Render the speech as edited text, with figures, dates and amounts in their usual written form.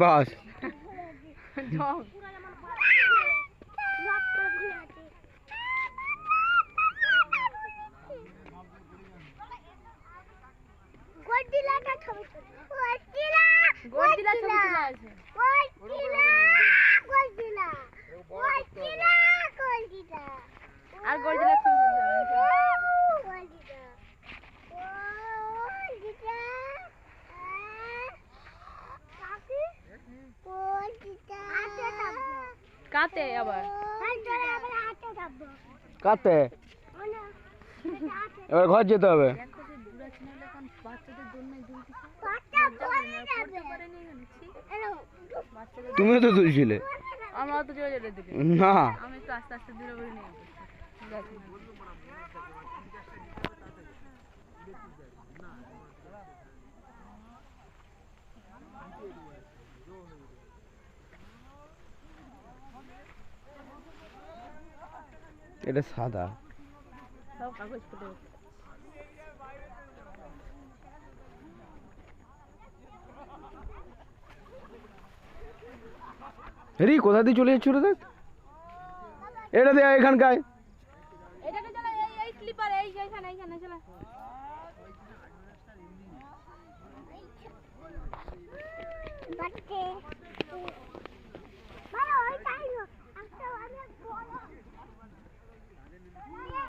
बस কাতে আবার কাতে এবার ঘর যেতে হবে। তুমিও তো তুলছিলে। আমরা তো জোরে জোরে দিকে না আমি একটু আস্তে আস্তে দূরে বলে নিয়ে এটা সাদা। সব কাগজ ফুটে রি কোথা দিয়ে চলে যাচ্ছিল দেখ, এটা দেখ এখানকায়। এটাকে চলে এই স্লিপার এইখানে চলে বাটে ভালো